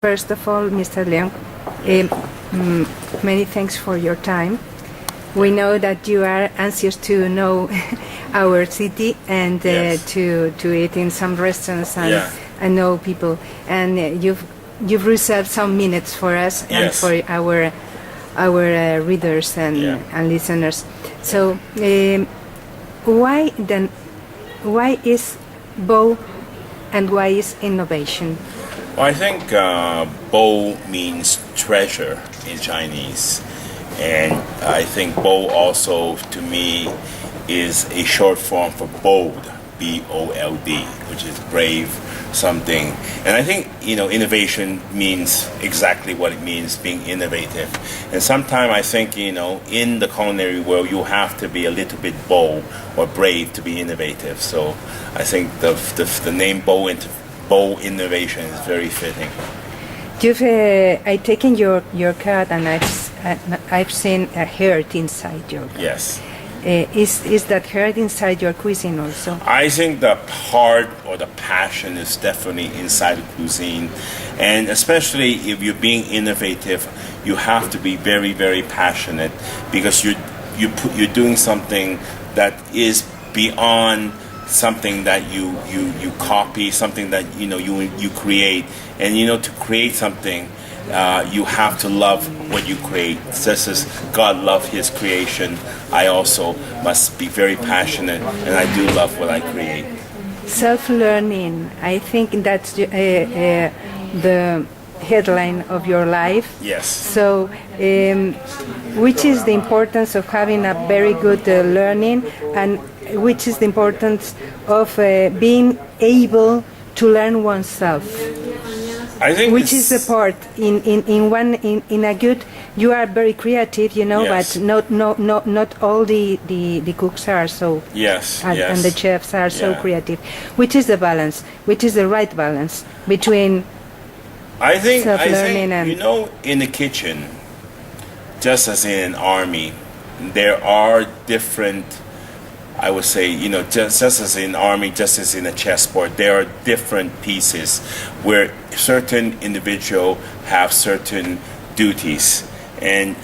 First of all, Mr. Leung, many thanks for your time. We know that you are anxious to know our city and Yes. to eat in some restaurants and, Yeah. and know people. And you've reserved some minutes for us and Yes. for our readers and listeners. So why is bow and why is innovation? Well, I think bo means treasure in Chinese. And I think bo also, to me, is a short form for bold, B-O-L-D, which is brave, something. And I think, innovation means exactly what it means, being innovative. And sometimes I think, in the culinary world, you have to be a little bit bold or brave to be innovative. So I think the name bow innovation is very fitting. I've taken your card and I've seen a heart inside your card. Yes. Is that heart inside your cuisine also? I think the heart or the passion is definitely inside the cuisine, and especially if you're being innovative, you have to be very, very passionate because you're doing something that is beyond something that you copy, something that you create, and to create something. You have to love what you create. Just as God loved His creation, I also must be very passionate, and I do love what I create. Self-learning, I think that's the headline of your life. Yes. So, which is the importance of having a very good learning, and which is the importance of being able to learn oneself? I think which is the part in a good. You are very creative, Yes. but not all the cooks are so. Yes. And the chefs are so Yeah. creative. Which is the balance? Which is the right balance between I think self-learning and in the kitchen, just as in an army, there are different. I would say, just as in army, just as in a chessboard, there are different pieces where certain individuals have certain duties. And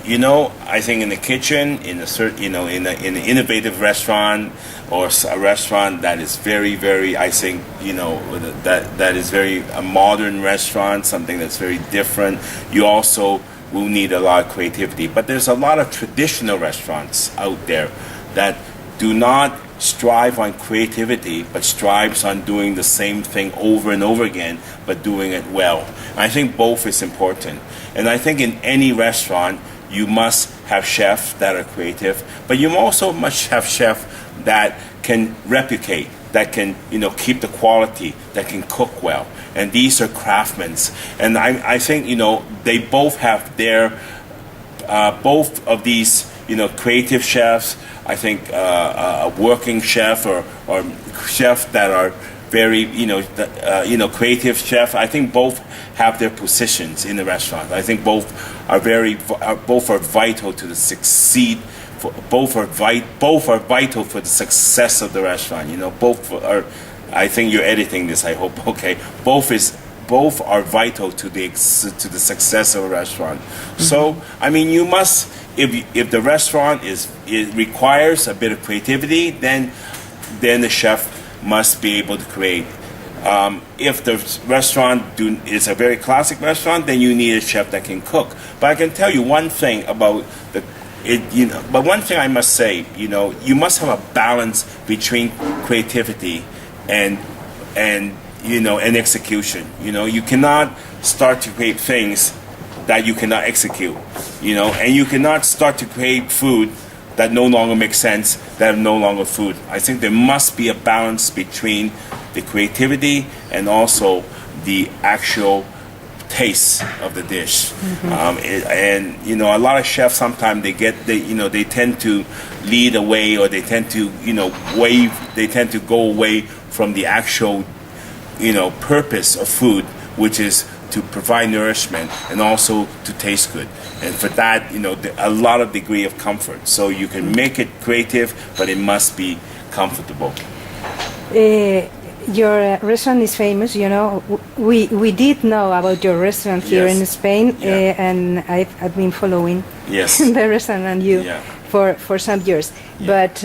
I think in the kitchen, in an innovative restaurant or a restaurant that is very, very, I think, that is very a modern restaurant, something that's very different. You also will need a lot of creativity. But there's a lot of traditional restaurants out there that do not strive on creativity, but strives on doing the same thing over and over again, but doing it well. I think both is important. And I think in any restaurant, you must have chefs that are creative, but you also must have chefs that can replicate, that can, keep the quality, that can cook well. And these are craftsmen. And I think, they both have their, both of these, creative chefs. I think a working chef or chef that are very creative chef. I think both have their positions in the restaurant. I think both are vital to the succeed. Both are vital for the success of the restaurant. Both are. I think you're editing this. I hope. Okay. Both are vital to the success of a restaurant. Mm-hmm. So you must. If the restaurant it requires a bit of creativity, then the chef must be able to create. If the restaurant is a very classic restaurant, then you need a chef that can cook. But I can tell you one thing about But one thing I must say, you must have a balance between creativity and execution. You cannot start to create things that you cannot execute, and you cannot start to create food that no longer makes sense, that are no longer food. I think there must be a balance between the creativity and also the actual taste of the dish. Mm-hmm. A lot of chefs sometimes they tend to lead away, or they tend to go away from the actual purpose of food, which is to provide nourishment and also to taste good. And for that, a lot of degree of comfort. So you can make it creative, but it must be comfortable. Your restaurant is famous, you know. We did know about your restaurant here Yes. in Spain, Yeah. and I've been following Yes. the restaurant and you Yeah. for some years. Yeah. But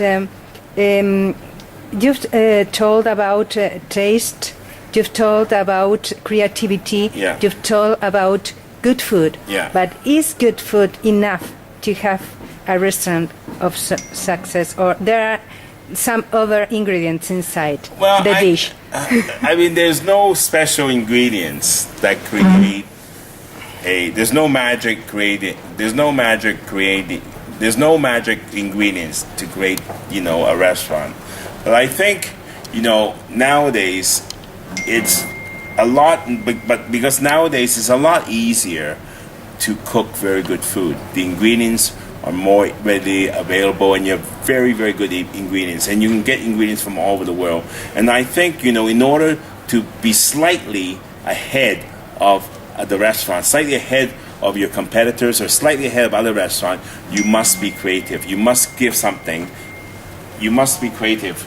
you've told about taste, you've told about creativity, Yeah. you've told about good food. Yeah. But is good food enough to have a restaurant of success, or there are some other ingredients inside the dish? I mean, there's no special ingredients that create there's no magic created. There's no magic created. There's no magic ingredients to create, a restaurant. But I think, nowadays it's a lot. But because nowadays it's a lot easier to cook very good food. The ingredients are more readily available, and you have very, very good ingredients, and you can get ingredients from all over the world. And I think, in order to be slightly ahead of the restaurant, slightly ahead of your competitors, or slightly ahead of other restaurants, you must be creative. You must give something. You must be creative.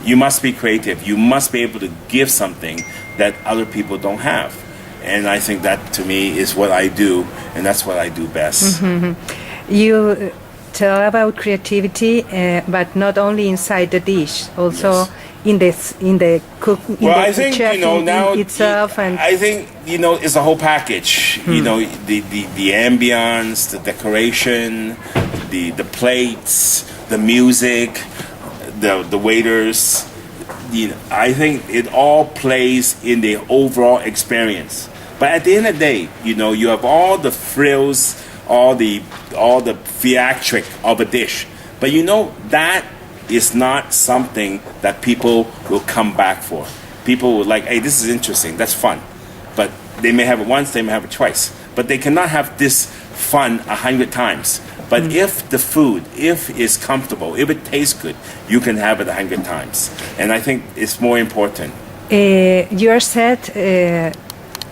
You must be creative. You must be able to give something that other people don't have. And I think that, to me, is what I do, and that's what I do best. You tell about creativity, but not only inside the dish, also Yes. in the cook, in Well, the I think, chef now in itself, and I think, it's a whole package. The ambience, the decoration, the plates, the music, the waiters. I think it all plays in the overall experience. But at the end of the day, you have all the frills, all the theatric of a dish. But that is not something that people will come back for. People will like, hey, this is interesting, that's fun. But they may have it once, they may have it twice. But they cannot have this fun 100 times. But if the food, if it's comfortable, if it tastes good, you can have it 100 times. And I think it's more important. you are said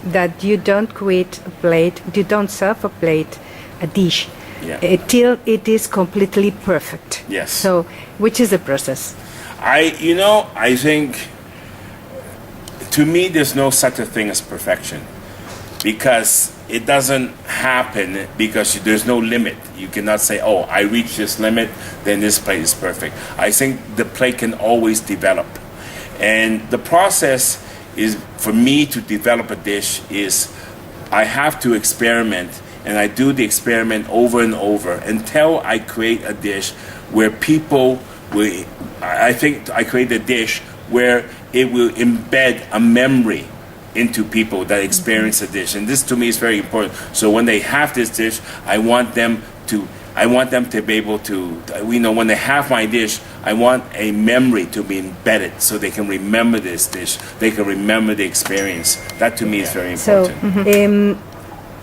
that you don't create a plate, you don't serve a plate, a dish, till it is completely perfect. Yes. So, which is the process? I think, to me, there's no such a thing as perfection, because it doesn't happen, because there's no limit. You cannot say, oh, I reach this limit, then this plate is perfect. I think the plate can always develop. And the process is, for me to develop a dish, is I have to experiment, and I do the experiment over and over until I create a dish where people will, I think I create a dish where it will embed a memory into people that experience the dish. And this, to me, is very important. So when they have this dish, I want them to be able to, when they have my dish, I want a memory to be embedded so they can remember this dish. They can remember the experience. That, to me, is very important.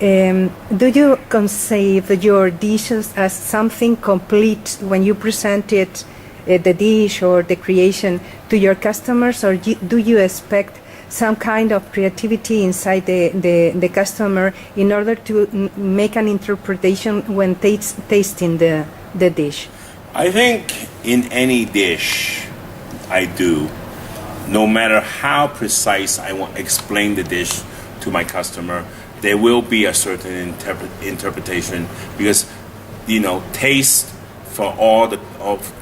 Do you conceive your dishes as something complete when you present it, the dish or the creation, to your customers, or do you expect some kind of creativity inside the customer in order to make an interpretation when tasting the dish? I think in any dish I do, no matter how precise I want to explain the dish to my customer, there will be a certain interpretation, because taste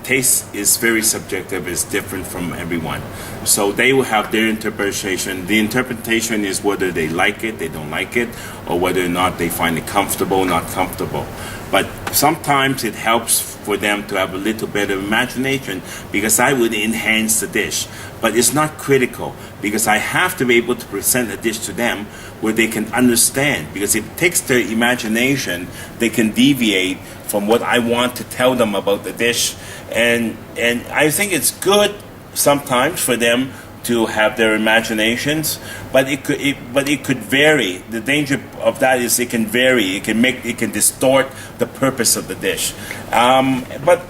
taste is very subjective, it's different from everyone. So they will have their interpretation. The interpretation is whether they like it, they don't like it, or whether or not they find it comfortable, not comfortable. But sometimes it helps for them to have a little bit of imagination, because I would enhance the dish. But it's not critical, because I have to be able to present a dish to them where they can understand. Because if it takes their imagination, they can deviate from what I want to tell them about the dish. And I think it's good sometimes for them to have their imaginations, but it could vary. The danger of that is it can vary. It can distort the purpose of the dish. But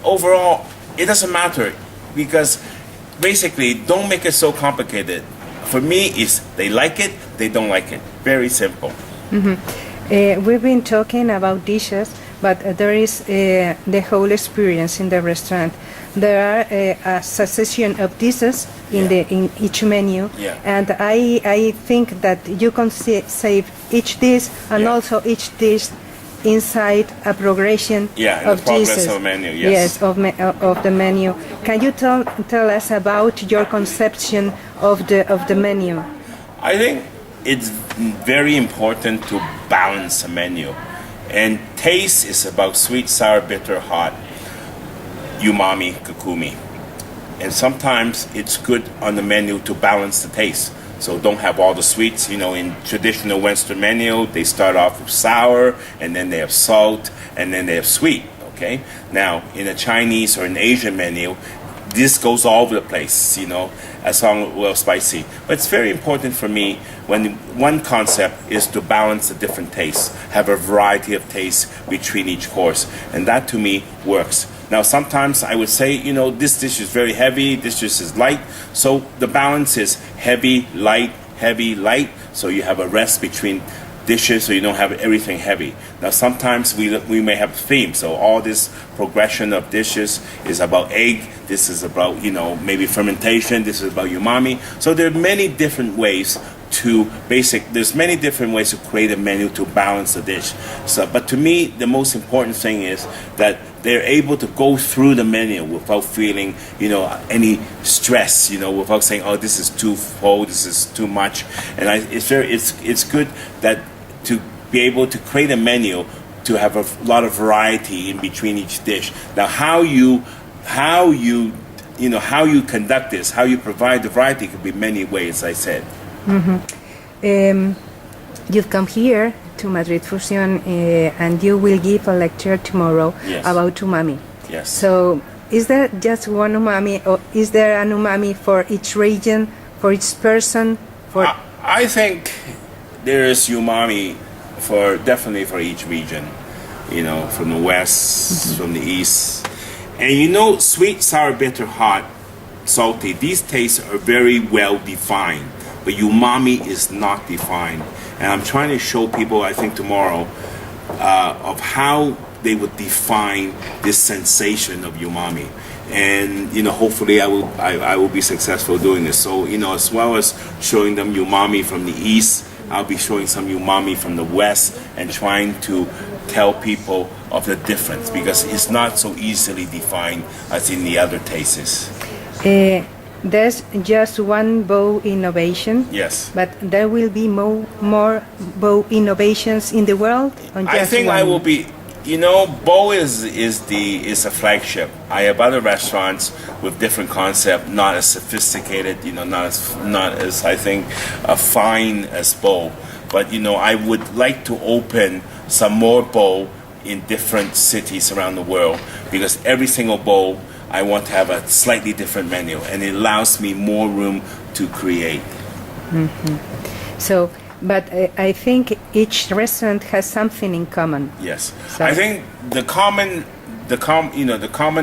overall, it doesn't matter, because basically, don't make it so complicated. For me, it's they like it, they don't like it. Very simple. We've been talking about dishes, but there is the whole experience in the restaurant. There are a succession of dishes in in each menu, and I think that you can save each dish and also each dish inside a progression of dishes. Of menu, yes, of the menu. Can you tell us about your conception of the menu? I think it's very important to balance a menu, and taste is about sweet, sour, bitter, hot, umami, kokumi. And sometimes it's good on the menu to balance the taste. So don't have all the sweets. You know, in traditional Western menu, they start off with sour, and then they have salt, and then they have sweet. Okay. Now, in a Chinese or an Asian menu, this goes all over the place. You know, as long as well spicy. But it's very important for me when one concept is to balance the different tastes, have a variety of tastes between each course, and that to me works. Now, sometimes I would say, you know, this dish is very heavy, this dish is light. So the balance is heavy, light, so you have a rest between dishes so you don't have everything heavy. Now, sometimes we may have a theme. So all this progression of dishes is about egg, this is about, you know, maybe fermentation, this is about umami. So there are many different ways there's many different ways to create a menu to balance the dish. So, but to me, the most important thing is that they're able to go through the menu without feeling, you know, any stress, you know, without saying, oh, this is too full, this is too much. And it's good that to be able to create a menu to have a lot of variety in between each dish. Now, how you conduct this, how you provide the variety could be many ways, I said. You've come here to Madrid Fusion and you will give a lecture tomorrow about umami. Yes. So is there just one umami, or is there an umami for each region, for each person? I think there is umami definitely for each region, you know, from the west, from the east. And you know, sweet, sour, bitter, hot, salty, these tastes are very well defined. But umami is not defined. And I'm trying to show people, I think tomorrow, of how they would define this sensation of umami. And, you know, hopefully I will be successful doing this. So, you know, as well as showing them umami from the east, I'll be showing some umami from the west and trying to tell people of the difference, because it's not so easily defined as in the other tastes. There's just one bow innovation. Yes. But there will be more bow innovations in the world. I think I will be. You know, bow is a flagship. I have other restaurants with different concept, not as sophisticated. You know, not as I think fine as bow. But you know, I would like to open some more bow in different cities around the world, because every single bow, I want to have a slightly different menu, and it allows me more room to create. So, but I think each restaurant has something in common. Yes, so I think the common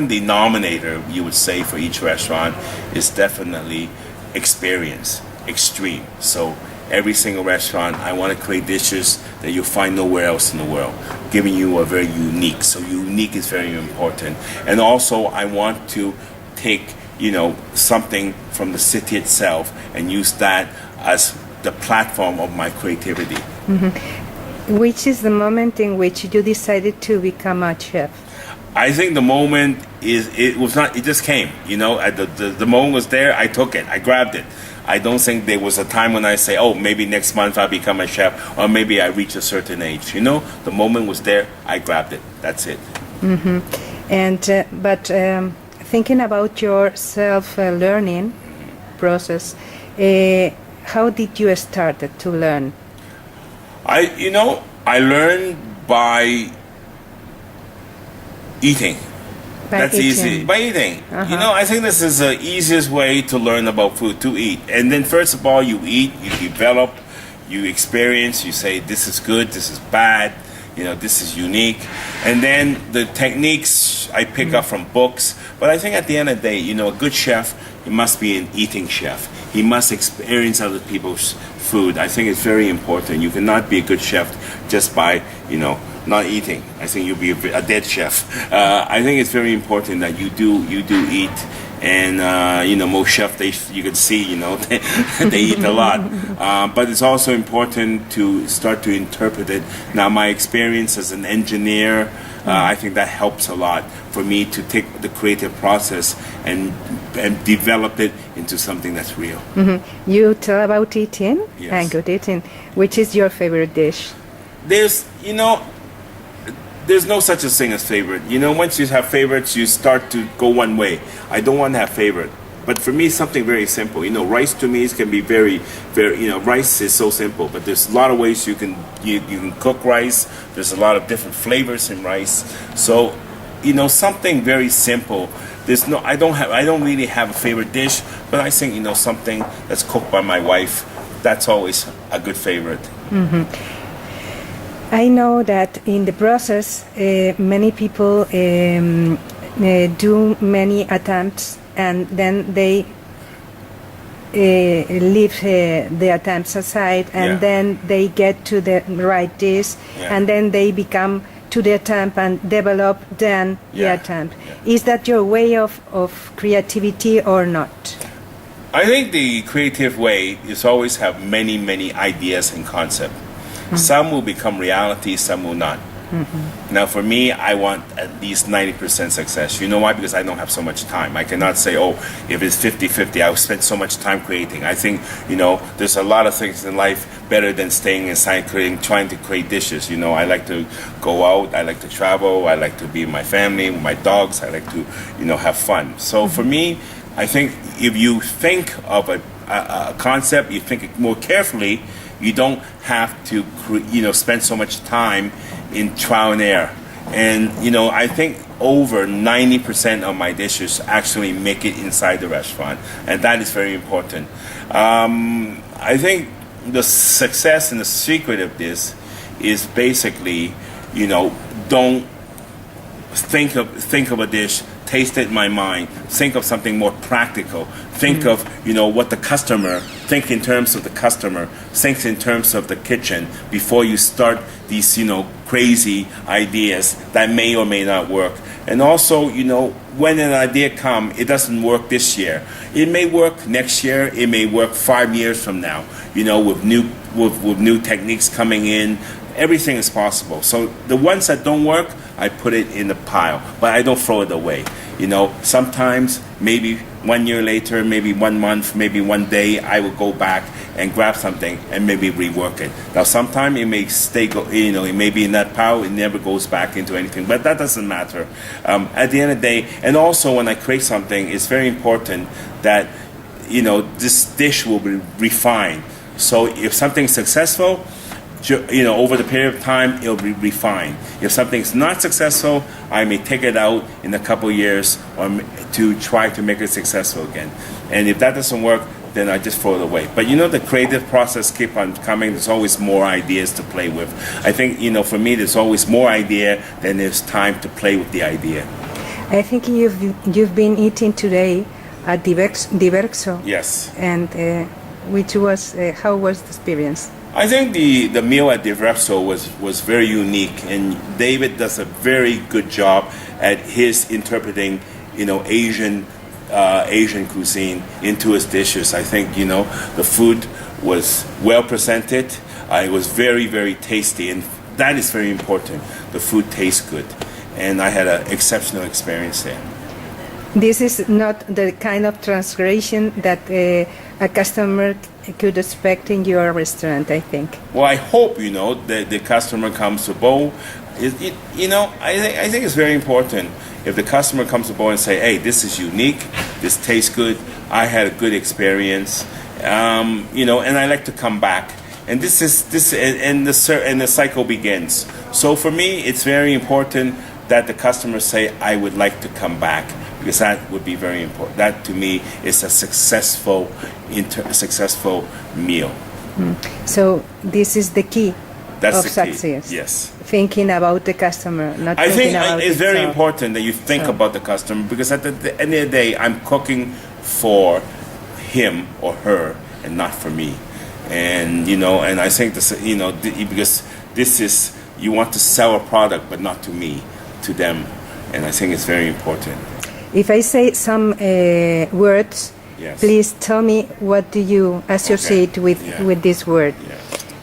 denominator, you would say, for each restaurant is definitely experience, extreme. So every single restaurant, I want to create dishes that you'll find nowhere else in the world, giving you a very unique. So unique is very important. And also, I want to take, you know, something from the city itself and use that as the platform of my creativity. Which is the moment in which you decided to become a chef? I think the moment it just came, you know, the moment was there, I took it, I grabbed it. I don't think there was a time when I say, oh, maybe next month I'll become a chef, or maybe I reach a certain age. You know, the moment was there, I grabbed it. That's it. And but thinking about your self-learning process, how did you start to learn? I learned by eating. That's easy. By eating. You know, I think this is the easiest way to learn about food, to eat. And then first of all, you eat, you develop, you experience, you say, this is good, this is bad, you know, this is unique. And then the techniques I pick up from books. But I think at the end of the day, you know, a good chef, he must be an eating chef. He must experience other people's food. I think it's very important. You cannot be a good chef just by, you know, not eating. I think you'll be a dead chef. I think it's very important that you do eat And most chefs, you can see, they eat a lot. But it's also important to start to interpret it. Now, my experience as an engineer, I think that helps a lot for me to take the creative process and develop it into something that's real. You tell about eating Yes. and good eating. Which is your favorite dish? There's no such a thing as favorite. Once you have favorites, you start to go one way. I don't want to have favorite. But for me, something very simple. Rice to me can be very, very. Rice is so simple. But there's a lot of ways you can cook rice. There's a lot of different flavors in rice. So, something very simple. I don't really have a favorite dish. But I think something that's cooked by my wife. That's always a good favorite. I know that in the process, many people do many attempts, and then they leave the attempts aside, and Yeah. then they get to the right dish, Yeah. and then they become to the attempt and develop then the Yeah. attempt. Is that your way of creativity or not? I think the creative way is always have many, many ideas and concepts. Some will become reality, some will not. Now, for me, I want at least 90% success. You know why? Because I don't have so much time. I cannot say, if it's 50-50, I'll spend so much time creating. I think, there's a lot of things in life better than staying inside trying to create dishes. I like to go out, I like to travel, I like to be with my family, with my dogs, I like to, have fun. So for me, I think if you think of a concept, you think it more carefully, you don't have to, spend so much time in trial and error. And, I think over 90% of my dishes actually make it inside the restaurant. And that is very important. I think the success and the secret of this is basically, don't think of a dish, taste it in my mind, think of something more practical, think of what the customer, think in terms of the customer, think in terms of the kitchen before you start these crazy ideas that may or may not work. And also, when an idea comes, it doesn't work this year, it may work next year, it may work 5 years from now, with new techniques coming in. Everything is possible. So the ones that don't work, I put it in the pile, but I don't throw it away. Sometimes, maybe 1 year later, maybe 1 month, maybe 1 day, I will go back and grab something and maybe rework it. Now, sometimes it may it may be in that pile, it never goes back into anything, but that doesn't matter. At the end of the day, and also when I create something, it's very important that, this dish will be refined. So if something's successful, over the period of time, it'll be refined. If something's not successful, I may take it out in a couple of years to try to make it successful again. And if that doesn't work, then I just throw it away. But the creative process keep on coming. There's always more ideas to play with. I think, for me, there's always more idea than there's time to play with the idea. I think you've been eating today at Diverso. Yes. And how was the experience? I think the meal at Diverso was very unique, and David does a very good job at his interpreting, Asian cuisine into his dishes. I think the food was well presented. It was very, very tasty, and that is very important. The food tastes good, and I had an exceptional experience there. This is not the kind of transgression that a customer could expect in your restaurant, I think. Well, I hope, that the customer comes to bowl. I think it's very important if the customer comes to bowl and say, hey, this is unique, this tastes good, I had a good experience, and I like to come back. And the cycle begins. So for me, it's very important that the customers say, I would like to come back, because that would be very important. That, to me, is a successful meal. So this is the key That's of the key. success. Yes. Thinking about the customer, not I thinking think about it's very itself. important that you think about the customer, because at the end of the day, I'm cooking for him or her and not for me. And and I think this, because this is, you want to sell a product, but not to me, to them, and I think it's very important. If I say some words, Yes. please tell me what do you associate with this word. Yeah.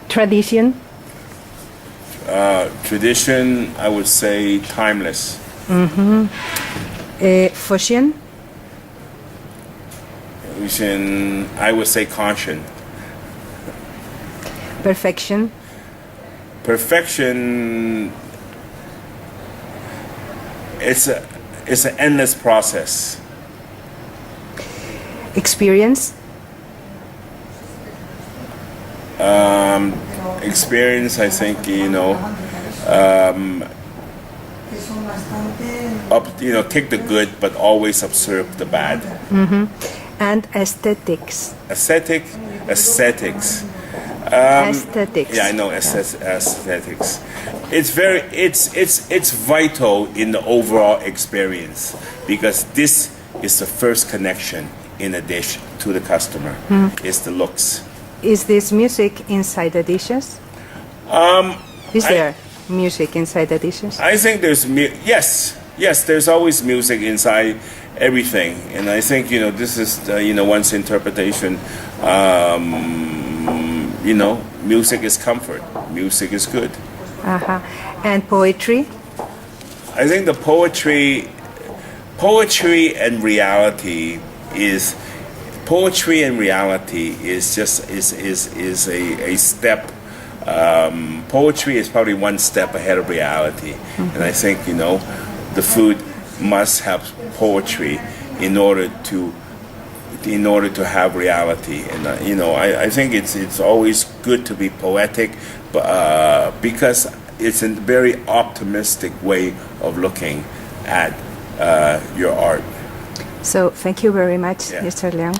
Tradition, Tradition, I would say timeless. fusion, I would say conscient. perfection, Perfection, it's an endless process. experience, Experience, I think, take the good, but always observe the bad. and aesthetics. Aesthetics. Aesthetics. Yeah, I know aesthetics. It's vital in the overall experience because this is the first connection in a dish to the customer. Is the looks. Is this music inside the dishes? Is there music inside the dishes? I think there's yes. There's always music inside everything, and I think this is one's interpretation. Music is comfort. Music is good. And poetry? I think the poetry and reality is just a step. Poetry is probably one step ahead of reality, and I think the food must have poetry in order to have reality. And I think it's always good to be poetic, because it's a very optimistic way of looking at your art. So thank you very much, Yeah. Mr. Leung.